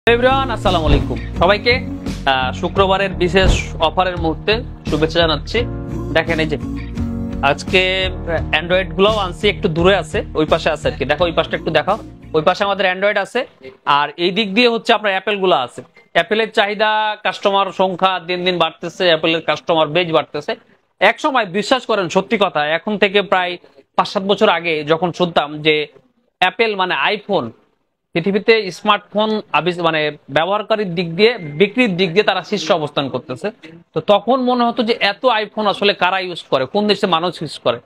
Everyone আসসালামু আলাইকুম সবাইকে শুক্রবারের বিশেষ অফারের মুহূর্তে শুভেচ্ছা জানাচ্ছি। দেখেন এই যে আজকে অ্যান্ড্রয়েড গুলো আনছি, একটু দূরে আছে, ওই পাশে আছে আর কি। দেখো ওই পাশটা একটু দেখাও, ওই পাশে আমাদের অ্যান্ড্রয়েড আছে আর এই দিক দিয়ে হচ্ছে আপনার অ্যাপেল গুলো আছে। অ্যাপেলের চাহিদা, কাস্টমার সংখ্যা দিন দিন বাড়তেছে, অ্যাপেলের কাস্টমার বেজ বাড়তেছে। এক সময় বিশ্বাস করেন, সত্যি কথা, এখন থেকে প্রায় 5-7 বছর আগে যখন শুনতাম যে অ্যাপেল মানে আইফোন পৃথিবীতে স্মার্টফোন মানে ব্যবহারকারীর দিক দিয়ে, বিক্রির দিক দিয়ে তারা শীর্ষ অবস্থান করতেছে, তো তখন মনে হতো যে এত আইফোন আসলে কারা ইউজ করে, কোন দেশে মানুষ ইউজ করে।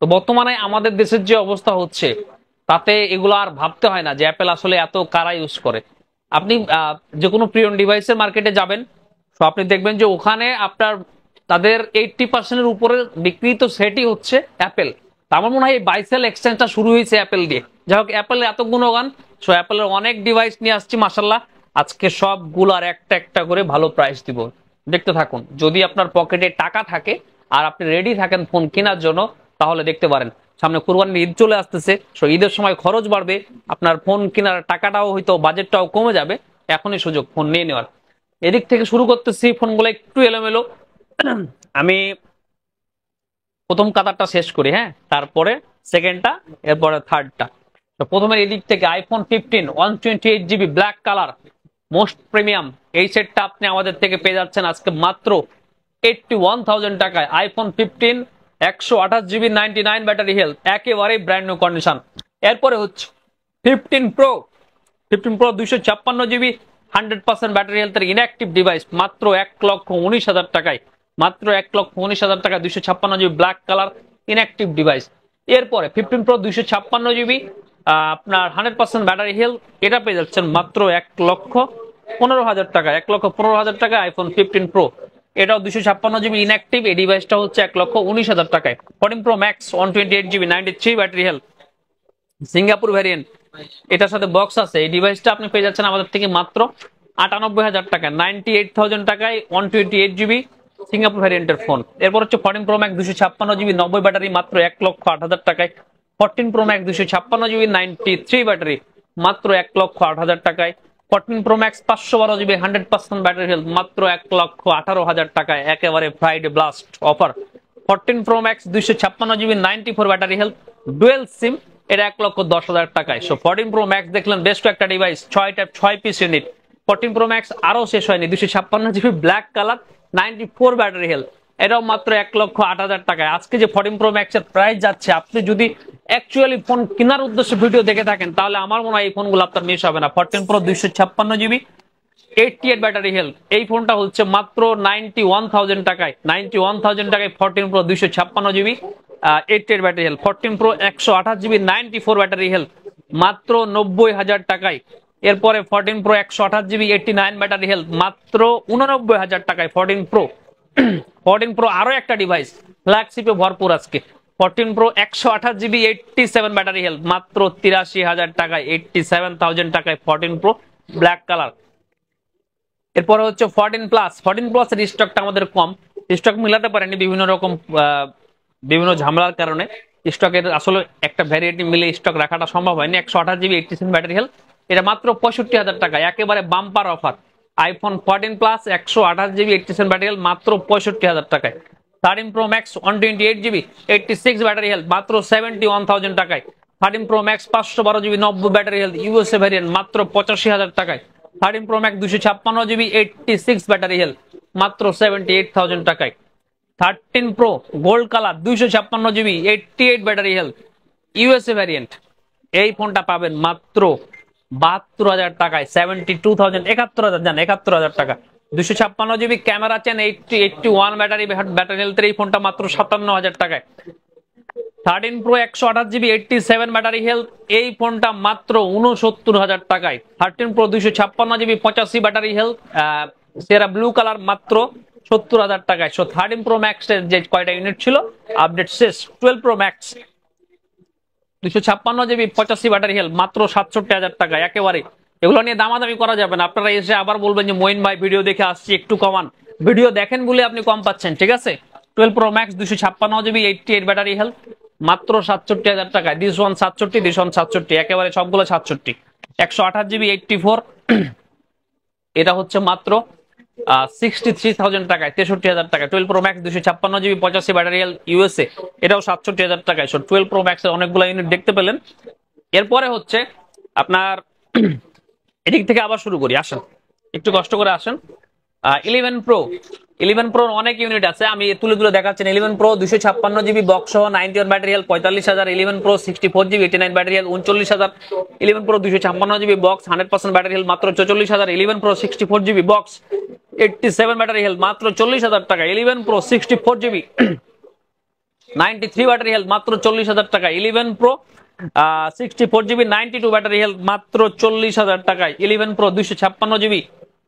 তো বর্তমানে আমাদের দেশের যে অবস্থা হচ্ছে তাতে এগুলো আর ভাবতে হয় না যে অ্যাপেল আসলে এত কারা ইউজ করে। আপনি যে কোনো প্রিয়ন ডিভাইসের মার্কেটে যাবেন, তো আপনি দেখবেন যে ওখানে আপনার তাদের 80% উপরে বিক্রি তো সেটই হচ্ছে অ্যাপেল। আমার মনে হয় এই বাইসেল এক্সচেঞ্জটা শুরু হয়েছে অ্যাপেল দিয়ে। যাই হোক, অ্যাপেলের এত গুণগান, সো অ্যাপেলের অনেক ডিভাইস নিয়ে আসছি মাশাল্লাহ। আজকে সবগুলার একটা একটা করে ভালো প্রাইস দিব, দেখতে থাকুন। যদি আপনার পকেটে টাকা থাকে আর আপনি রেডি থাকেন ফোন কেনার জন্য, তাহলে দেখতে পারেন। সামনে কুরবানির ঈদ চলে আসতেছে, সো ঈদের সময় খরচ বাড়বে, আপনার ফোন কেনার টাকাটাও হয়তো বাজেটটাও কমে যাবে, এখনই সুযোগ ফোন নিয়ে নেওয়ার। এদিক থেকে শুরু করতেছি, ফোনগুলো একটু এলোমেলো। আমি প্রথম কাতারটা শেষ করি, হ্যাঁ, তারপরে সেকেন্ডটা, এরপরে থার্ডটা। তো প্রথমে এদিক থেকে iPhone 15 128GB black colour most premium, এই সেটটা আপনি আমাদের থেকে পেয়ে যাচ্ছেন আজকে মাত্র 81,000 টাকায়। আইফোন 15 128GB 99 ব্যাটারি হেলথ, একেবারেই ব্র্যান্ড নিউ কন্ডিশন। এরপরে হচ্ছে 15 Pro 256GB 100% ব্যাটারি হেলথের ইনঅ্যাক্টিভ ডিভাইস, মাত্র 1,19,000 টাকায়। মাত্র 1,19,000 টাকা 256GB black colour inactive device. এরপরে 15 Pro 256GB আপনার 100% ব্যাটারি হেলথ, এটা পেয়ে যাচ্ছেন মাত্র 1,15,000 টাকা। 1,15,000 টাকা আইফোন 15 Pro, এটাও 256GB ইনঅ্যাক্টিভ, এই ডিভাইসটা হচ্ছে 1,19,000 টাকায়। 14 Pro Max 128GB 93 battery health, Singapore variant, এটার সাথে বক্স আছে। এই ডিভাইসটা আপনি পেয়ে যাচ্ছেন আমাদের থেকে মাত্র 98,000 টাকা, 98,000 টাকায় 128GB সিঙ্গাপুর ভ্যারিয়েন্টের ফোন। এরপর হচ্ছে 14 Pro Max 256GB 90 ব্যাটারি, মাত্র 1,08,000 টাকায়। 14 Pro Max 256GB 93 ব্যাটারি, মাত্র 1,08,000 টাকায়। 14 Pro Max 512GB 100% battery health, মাত্র 1,18,000 টাকায়, একেবারে Friday blast offer. 14 Pro Max 256GB 94 battery health, dual SIM, এটা 1,10,000 টাকায়। সো 14 Pro Max দেখলেন বেস্ট একটা device, 6 piece unit. 14 Pro Max আরো শেষ হয়নি, 256GB black colour 94 battery health, এটাও মাত্র 1,08,000 টাকায়। আজকে যে 14 Pro Max এর প্রাইস যাচ্ছে, আপনি যদি অ্যাকচুয়ালি ফোন কেনার উদ্দেশ্যে ভিডিও দেখে থাকেন, তাহলে আমার মনে হয় এই ফোনগুলো আপনার মিস হবে না। 14 Pro 256GB 88 ব্যাটারি হেলথ, এই ফোনটা হচ্ছে মাত্র 91,000 টাকায়। 91,000 টাকায় 14 Pro 256GB 88 battery health. 14 Pro 128GB 94 battery health, মাত্র 90,000 টাকায়। এরপরে 14 Pro 128GB 89 ব্যাটারি হেলথ, মাত্র 89,000 টাকায় 14 Pro। 14 Pro আরো একটা ডিভাইস, ফ্ল্যাগশিপে ভরপুর আজকে। 14 Pro 128GB 87 ব্যাটারি হেলথ, মাত্র 83,000 টাকায়, 87,000 টাকায় 14 Pro ব্ল্যাক কালার। এরপরে হচ্ছে 14 Plus। 14 Plus এর স্টকটা আমাদের কম, স্টক মিলাতে পারেনি বিভিন্ন রকম বিভিন্ন ঝামেলার কারণে। স্টকের আসলে একটা ভ্যারিয়েটি মিলে স্টক রাখাটা সম্ভব হয়নি। 128GB 87 ব্যাটারি হেলথ, এটা মাত্র 65,000 টাকায়, একেবারে bumper offer. IPhone 14 Plus 128GB 87 battery health, মাত্র 65,000 টাকায়। 13 Pro Max 128GB 86 battery health, মাত্র 71,000 টাকায়। 13 Pro Max 512GB 90 battery health, USA variant, মাত্র 85,000 টাকায়। 13 Pro Max 256GB 86 battery health, মাত্র 78,000 টাকায়। 13 Pro gold colour 256GB 88 battery health, USA variant, এই ফোনটা পাবেন মাত্র 72,000 টাকায়। 72,000, 71,000, জান 71,000 টাকা। 256GB ক্যামেরা চেন 81 ব্যাটারি হেলথের এই ফোনটা মাত্র 57,000 টাকায়। 13 Pro 128GB 87 ব্যাটারি হেলথ, এই ফোনটা মাত্র 69,000 টাকায়। 13 Pro 256GB 85 ব্যাটারি হেলথ, সেরা ব্লু কালার, মাত্র 70,000 টাকায়। সো 13 Pro Max এর যে কয়টা ইউনিট ছিল আপডেট শেষ। 12 Pro Max 256GB 85 battery health, মাত্র 67,000 টাকা, একেবারে। এগুলো নিয়ে দামাদামি করা যাবে না, আপনারা এসে আবার বলবেন যে মঈন ভাই ভিডিও দেখে আসছি, একটু কমান। ভিডিও দেখেন বলে আপনি কম পাচ্ছেন, ঠিক আছে। 12 Pro Max 256GB 88 battery health, মাত্র 67,000 টাকায়। দিস ওয়ান 67, একেবারে সবগুলো 67। 128GB 84 এটা হচ্ছে মাত্র 63,000 টাকায়, 63,000 টাকা। 12 pro max 256 GB 85 battery health USA, এটাও 67,000 টাকায়। সো 12 প্রো ম্যাক্সের অনেকগুলো ইউনিট দেখতে পেলেন। এরপরে হচ্ছে আপনার এদিক থেকে আবার শুরু করি, আসেন একটু কষ্ট করে আসেন। 11 প্রোর অনেক ইউনিট আছে, আমি তুলে তুলে দেখাচ্ছি। 11 প্রো 256 জিবি বক্স সহ 91 battery health 45,000। 11 pro 64 GB 89 battery health 39,000। 11 pro 256 GB box 100% battery health মাত্র 44,000। 11 pro 64 GB box 87 battery health মাত্র 40,000 টাকা। 11 প্রো 64 জিবি 93 ব্যাটারি হেলথ মাত্র 40,000 টাকা। 11 প্রো 64 জিবি 92 ব্যাটারি হেলথ মাত্র 40,000 টাকায়। 11 প্রো 256 জিবি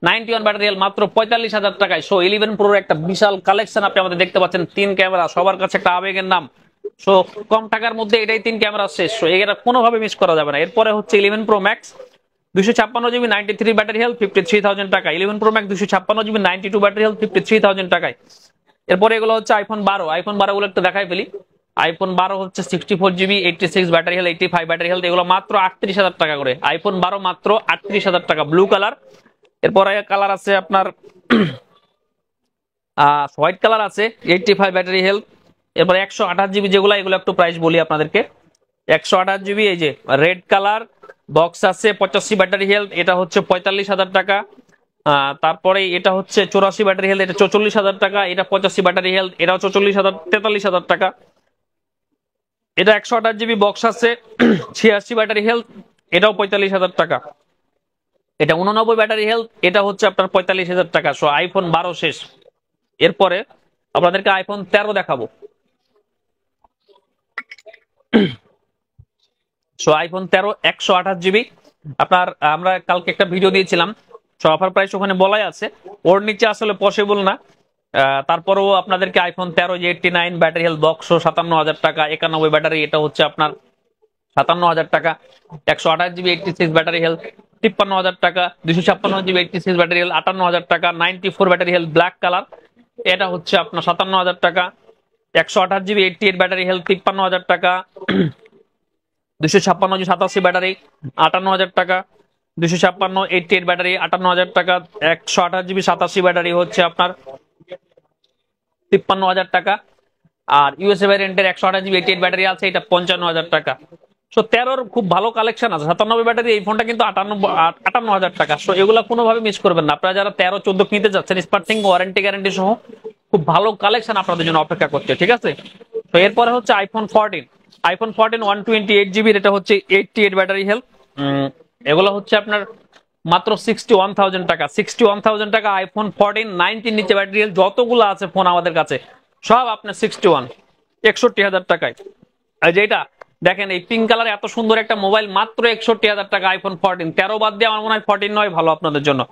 91 ব্যাটারি হেলথ মাত্র 45,000 টাকায়। সো 11 প্রোর একটা বিশাল কালেকশন আপনি আমাদের দেখতে পাচ্ছেন। 3 ক্যামেরা, সবার কাছে একটা আবেগের নাম। সো কম টাকার মধ্যে এটাই 3 ক্যামেরা শেষ, সো এটা কোনোভাবে মিস করা যাবে না। এরপরে হচ্ছে 11 pro max 256 GB 93 battery health 53,000 টাকা। 11 pro max 256 GB 92 battery health 53,000 টাকায়। এরপরে এগুলো হচ্ছে আইফোন 12 গুলো একটু দেখাই ফেলি। আইফোন 12 হচ্ছে 64 GB 86 battery health 85 battery health, এগুলো মাত্র 38,000 টাকা করে। আইফোন 12 মাত্র 38,000 টাকা, ব্লু কালার। এরপরে কালার আছে আপনার হোয়াইট কালার আছে 85 ব্যাটারি হেলথ। এরপরে 128 জিবি যেগুলো, এগুলো একটু প্রাইস বলি আপনাদেরকে। 128 জিবি এই যে রেড কালার বক্স আছে 85 ব্যাটারি হেলথ, এটা হচ্ছে 45,000 টাকা। তারপরে এটা হচ্ছে 84 ব্যাটারি হেলথ, এটা 44,000 টাকা। এটা 85 ব্যাটারি হেলথ, এটাও 44,000 43,000 টাকা। এটা 128 জিবি বক্স আছে 86 ব্যাটারি হেলথ, এটাও 45,000 টাকা। এটা 89 ব্যাটারি হেলথ, এটা হচ্ছে আপনার 45,000 টাকা। সো আইফোন 12 শেষ। এরপরে আপনাদেরকে আইফোন 13 দেখাবো। সো আইফোন 13 128 জিবি আপনার, আমরা কালকে একটা ভিডিও দিয়েছিলাম। সো অফার প্রাইস ওখানে বলাই আছে, ওর নিচে আসলে পসিবল না। তারপরেও আপনাদেরকে আইফোন 13 যে 89 ব্যাটারি হেলথ বক্স 57,000 টাকা। 91 ব্যাটারি, এটা হচ্ছে আপনার 57,000 টাকা। 128 জিবি 86 ব্যাটারি হেলথ 53,000 টাকা। 256 জিবি 86 ব্যাটারি হেলথ 58,000 টাকা। 94 ব্যাটারি হেলথ ব্ল্যাক কালার, এটা হচ্ছে আপনার 57,000 টাকা। 128 জিবি 88 ব্যাটারি হেলথ 53,000 টাকা। 256 87 ব্যাটারি 58,000 টাকা। 256 88 ব্যাটারি 58,000 টাকা। 128 জিবি 87 ব্যাটারি হচ্ছে আপনার 53,000 টাকা। আর ইউএসএ ভ্যারিয়েন্টের 128 জিবি 88 ব্যাটারি আছে, এটা 55,000 টাকা। সো 13 খুব ভালো কালেকশন আছে। 97 ব্যাটারি এই ফোনটা কিন্তু 58,000 টাকা। সো এগুলো কোনোভাবে মিস করবেন না। আপনারা যারা 13 14 কিনতে যাচ্ছেন স্পার্টিং ওয়ারেন্টি গ্যারান্টি সহ খুব ভালো কালেকশন আপনাদের জন্য অপেক্ষা করছে, ঠিক আছে। তো এরপরে হচ্ছে আইফোন 14। আইফোন 14 128 জিবি, এটা হচ্ছে 88 ব্যাটারি হেলথ। এগুলো হচ্ছে আপনার মাত্র 61,000 টাকা। 61,000 টাকা আইফোন 14 90 নিচে ব্যাটারি হেলথ যতগুলো আছে ফোন আমাদের কাছে সব আপনার 61,000 টাকায়। আর যেটা দেখেন এই পিঙ্ক কালার এত সুন্দর একটা মোবাইল মাত্র 61,000 টাকা আইফোন 14। 13 বাদ দিয়ে আমার মনে হয় 14 নয় ভালো আপনাদের জন্য।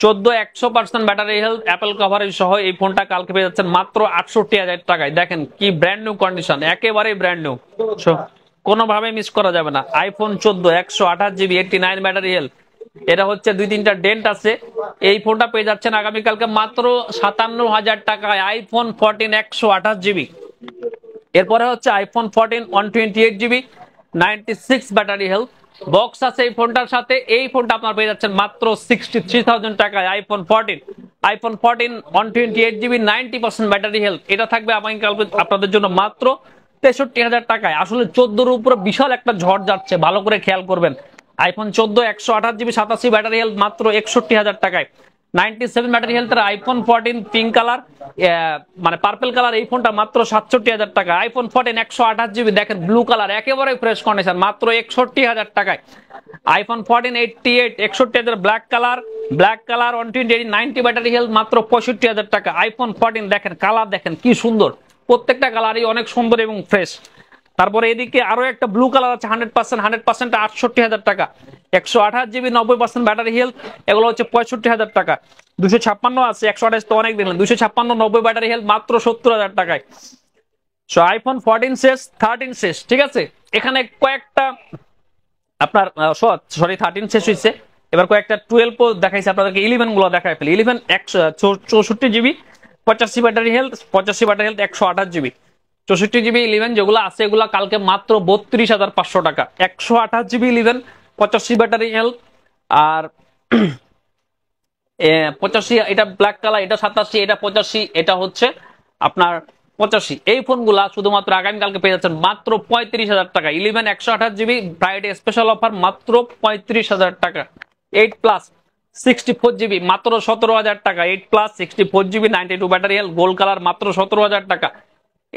14 100% ব্যাটারি হেলথ অ্যাপল কভারেজ সহ এই ফোনটা কালকে পেয়ে যাচ্ছেন মাত্র 68,000 টাকায়। দেখেন কি ব্র্যান্ড নিউ কন্ডিশন, একেবারেই ব্র্যান্ড নিউ, কোনোভাবে মিস করা যাবে না। আইফোন 14 128 জিবি 89 ব্যাটারি হেলথ, এটা হচ্ছে 2-3টা ডেন্ট আছে। এই ফোনটা পেয়ে যাচ্ছেন আগামীকালকে মাত্র 57,000 টাকায় আইফোন 14 128 জিবি। এরপরে হচ্ছে iPhone 14 128 GB 96 battery health box আছে এই ফোনটার সাথে। এই ফোনটা আপনার পেয়ে যাচ্ছেন মাত্র 63,000 টাকায় iPhone 14। IPhone 14 128 GB 90% battery health, এটা থাকবে আগামীকাল আপনাদের জন্য মাত্র 63,000 টাকায়। আসলে 14 উপরে বিশাল একটা ঝড় যাচ্ছে, ভালো করে খেয়াল করবেন। আইফোন 14 128 জিবি 87 ব্যাটারি হেলথ মাত্র 61,000 টাকায়। 97 ব্যাটারি হেলথের আইফোন 14 পিঙ্ক কালার মানে পার্পল কালার, এই ফোনটা মাত্র 67,000 টাকা। আইফোন 14 128 জিবি দেখেন ব্লু কালার একেবারে ফ্রেশ কন্ডিশন মাত্র 61,000 টাকায়। IPhone 14 88 61,000 black colour 128 90 battery health মাত্র 65,000 টাকা। আইফোন 14 দেখেন কালার দেখেন কি সুন্দর, প্রত্যেকটা কালারই অনেক সুন্দর এবং ফ্রেশ। তারপরে এদিকে আরো একটা ব্লু কালার আছে 100% 68,000 টাকা। 128 জিবি 90% ব্যাটারি হেলথ, এগুলো হচ্ছে 65,000 টাকা। 256 আছে, 128 তো অনেক দিলেন, 256 90 ব্যাটারি হেলথ মাত্র 70,000 টাকায়। সো আইফোন 14 শেষ, 13 শেষ, ঠিক আছে। এখানে কয়েকটা আপনার সরি 13 শেষ হয়েছে, এবার কয়েকটা 12 দেখাইছে আপনাদেরকে। 11 গুলো দেখাই ফেলি। 11 64 GB 85 battery health 128 GB 64 GB 11 যেগুলো আছে এগুলো কালকে মাত্র 32,500 টাকা। 128 জিবি 11 85 ব্যাটারি হেলথ আর 85, এটা ব্ল্যাক কালার, এটা 87, এটা 85, এটা হচ্ছে আপনার 85। এই ফোনগুলা শুধুমাত্র আগামীকালকে পেয়ে যাচ্ছেন মাত্র 35,000 টাকা। 11 128GB ফ্রাইডে স্পেশাল অফার মাত্র 35,000 টাকা। 8 প্লাস 64GB মাত্র 17,000 টাকা। 8 plus 64GB 92 battery health gold colour মাত্র 17,000 টাকা।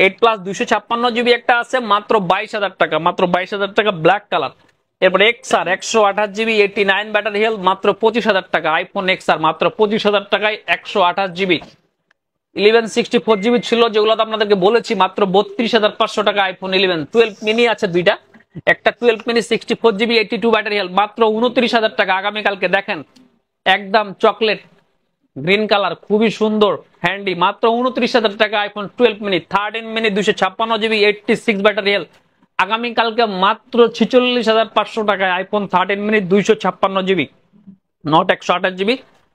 8 প্লাস 256GB একটা আছে মাত্র 22,000 টাকা, মাত্র 22,000 টাকা ব্ল্যাক কালার। এরপরে এক্সআর 128GB 89 ব্যাটারি হেলথ মাত্র 25,000 টাকা। আইফোন এক্সআর মাত্র 25,000 টাকায় 128GB। 11 64GB ছিল যেগুলো তো আপনাদেরকে বলেছি মাত্র 32,500 টাকা আইফোন 11। 12 মিনি আছে দুইটা, একটা 12 মিনি 64GB 82 ব্যাটারি হেলথ মাত্র 29,000 টাকা। আগামীকালকে দেখেন একদম চকলেট গ্রিন কালার, খুবই সুন্দর হ্যান্ডি, মাত্র 29,000 টাকা iPhone 12 mini. 13 mini 256GB 86 battery health আগামীকালকে মাত্র 46,500 টাকায় iPhone 13 mini 256GB, not 128GB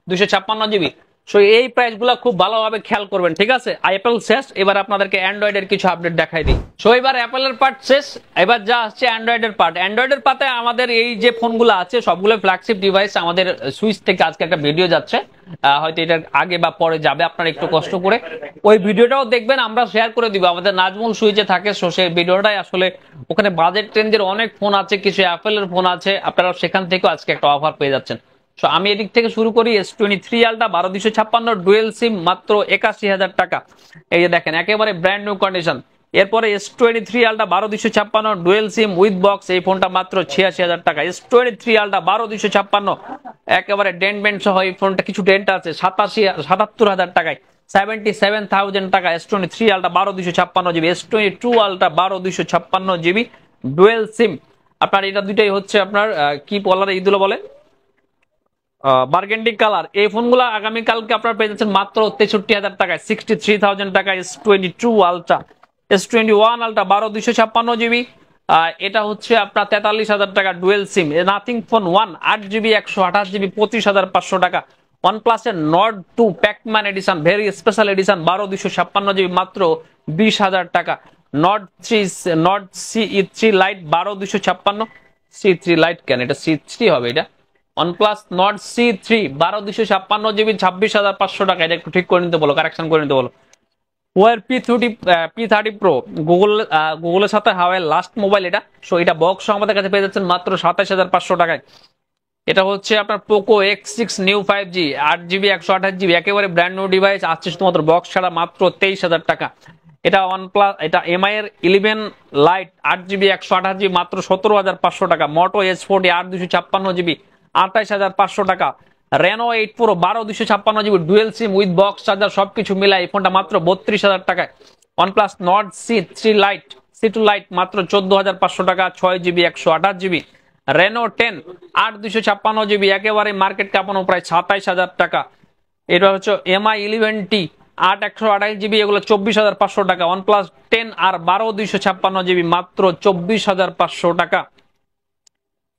256GB। So এই প্রাইস গুলা খুব ভালোভাবে খেয়াল করবেন, ঠিক আছে। অ্যাপেল শেষ, এবার আপনাদেরকে অ্যান্ড্রয়েড এর কিছু আপডেট দেখাই দিই। সো এবার অ্যাপেলের পার্ট শেষ, এবার যা আসছে অ্যান্ড্রয়েডের পার্ট। অ্যান্ড্রয়েডের পাতে আমাদের এই যে ফোনগুলো আছে সবগুলো ফ্ল্যাগশিপ ডিভাইস। আমাদের সুইচ থেকে আজকে একটা ভিডিও যাচ্ছে, হয়তো এটার আগে বা পরে যাবে, আপনারা একটু কষ্ট করে ওই ভিডিওটাও দেখবেন, আমরা শেয়ার করে দিব। আমাদের নাজমুল সুইচে থাকে, সো সেই ভিডিওটাই আসলে ওখানে বাজেট রেঞ্জের অনেক ফোন আছে, কিছু অ্যাপেলের ফোন আছে, আপনারা সেখান থেকেও আজকে একটা অফার পেয়ে যাচ্ছেন। সো আমি এদিক থেকে শুরু করি। S23 আলট্রা 12256 ডুয়েল সিম মাত্র 81,000 টাকা। এই যে দেখেন একেবারে ব্র্যান্ড নিউ কন্ডিশন। এরপরে S23 ultra 12256 dual SIM with box, এই ফোনটা মাত্র 86,000 টাকা। S23 আলট্রা 12256 একেবারে ডেন্ট বেন্ট সহ, এই ফোনটা কিছু ডেন্ট আছে, 77,000 টাকায় 77,000 টাকা। S23 ultra 12256GB। S22 ultra 12256GB dual সিম, আপনার এটা দুইটাই হচ্ছে আপনার কি বলার এইগুলো বলে বার্গেন্ডি কালার। এই ফোনগুলো আগামীকালকে আপনারা পেয়ে যাচ্ছেন মাত্র 63,000 টাকায়, 63,000 টাকা। S22 ultra, S21 ultra 12256GB, এটা হচ্ছে আপনার 43,000 টাকা ডুয়েল সিম। নাথিং ফোন 1 8GB 128GB 25,500 টাকা। OnePlus এর note 2 pacman edition very special edition 12256GB মাত্র 20,000 টাকা। Not CE3 light 12256, C3 light কেন, এটা C3 হবে এটা। OnePlus Nord C3 12256GB 26,500 টাকা। এটা একটু ঠিক করে নিতে বলো, কারেকশন করে নিতে বলো। Huawei P30 Pro গুগলের সাথে হাওয়াই লাস্ট মোবাইল এটা। সো এটা বক্স আমাদের কাছে পেয়ে যাচ্ছেন মাত্র 27,500 টাকায়। এটা হচ্ছে আপনার Poco X6 New 5G 8GB 128GB একেবারে ব্র্যান্ড নিউ ডিভাইস, আসছে শুধুমাত্র বক্স ছাড়া মাত্র 23,000 টাকা। এটা OnePlus, এটা MI এর 11 লাইট 8GB 128GB মাত্র 17,500 টাকা। Moto S40 8/256GB 28,500 টাকা। Reno 8 Pro 12/256GB dual SIM with box charger সবকিছু মিলাই এই ফোনটা মাত্র 32,000 টাকায়। OnePlus Nord C2 Lite মাত্র 14,500 টাকা, 6GB 128GB। Reno 10 8/256GB একেবারে মার্কেট কাঁপানো প্রায় 27,000 টাকা। এটা হচ্ছে MI 11T 8/128GB, এগুলো 24,500 টাকা। OnePlus 10R 12/256GB মাত্র 24,500 টাকা।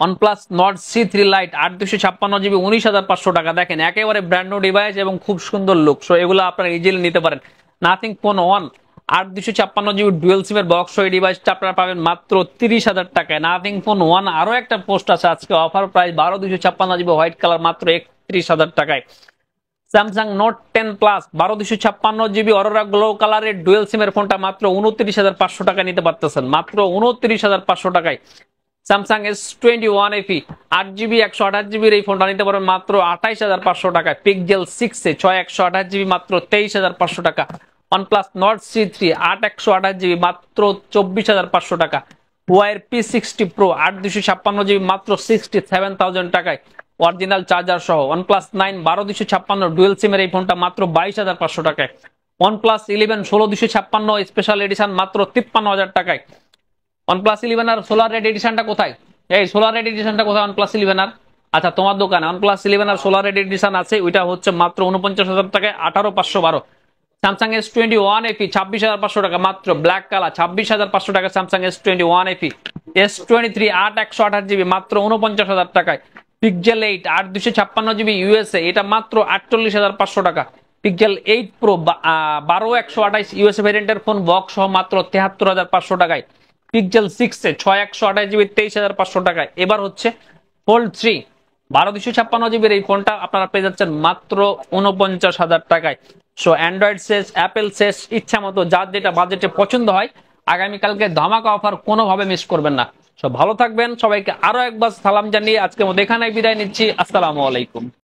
OnePlus Nord C3 Lite 8/256GB 19,500 টাকা। দেখেন একেবারে ব্র্যান্ড নিউ ডিভাইস এবং খুব সুন্দর লুক, সো এগুলো আপনারা ইজিলি নিতে পারেন। নাথিং ফোন 1 8/256GB ডুয়েল সিমের বক্স, এই ডিভাইসটা আপনারা পাবেন মাত্র 30,000 টাকায়। নাথিং ফোন 1 আরো একটা পোস্ট আছে আজকে offer price 12/256GB white colour মাত্র 31,000 টাকায়। Samsung Note 10 Plus 12/256GB aurora glow কালারের ডুয়েল সিমের ফোনটা মাত্র 29,500 টাকা নিতে পারতেছেন, মাত্র 29,500 টাকায়। Samsung S21 FE 8GB 128GB এই ফোনটা নিতে পারবেন মাত্র 28,500 টাকায়। Pixel 6 এ 6/128GB মাত্র 23,500 টাকা। OnePlus Nord C3 8/128GB মাত্র 24,500 টাকা। Huawei P60 Pro 8/256GB মাত্র 67,000 টাকায় অরিজিনাল চার্জার সহ। OnePlus 9 12/256 ডুয়েল সিমের এই ফোনটা মাত্র 22,500 টাকায়। OnePlus 11 16/256 স্পেশাল এডিশন মাত্র 53,000 টাকায়। OnePlus 11 আর সোলার রেড এডিশনটা কোথায়? এই সোলার রেড এডিশনটা কোথায় OnePlus 11 আর? আচ্ছা তোমার দোকানে OnePlus 11 আর সোলার রেড এডিশন আছে, ওইটা হচ্ছে মাত্র 49,000 টাকায় 18,512। Samsung S21 FE 26,500 টাকা মাত্র ব্ল্যাক কালার 26,500 টাকা। Samsung S21 FE S23 8/128GB মাত্র 49,000 টাকায়। Pixel 8 8/256GB USA এটা মাত্র 48,500 টাকা। Pixel 8 Pro 12/128 USA ভেরিয়েন্টের ফোন বক্স সহ মাত্র 73,500 টাকায়। Pixel 6 এ 6/128GB 23,500 টাকায়। এবার হচ্ছে Fold 3 12 256 জিবির এই ফোনটা আপনারা পেয়ে যাচ্ছেন মাত্র 49,000 টাকায়। সো অ্যান্ড্রয়েড শেষ, অ্যাপেল শেষ, ইচ্ছা মতো যার যেটা বাজেটে পছন্দ হয় আগামীকালকে ধামাকা অফার কোনোভাবে মিস করবেন না। সব ভালো থাকবেন, সবাইকে আরো একবার সালাম জানিয়ে আজকে মতো এখানে বিদায় নিচ্ছি। আসসালামু আলাইকুম।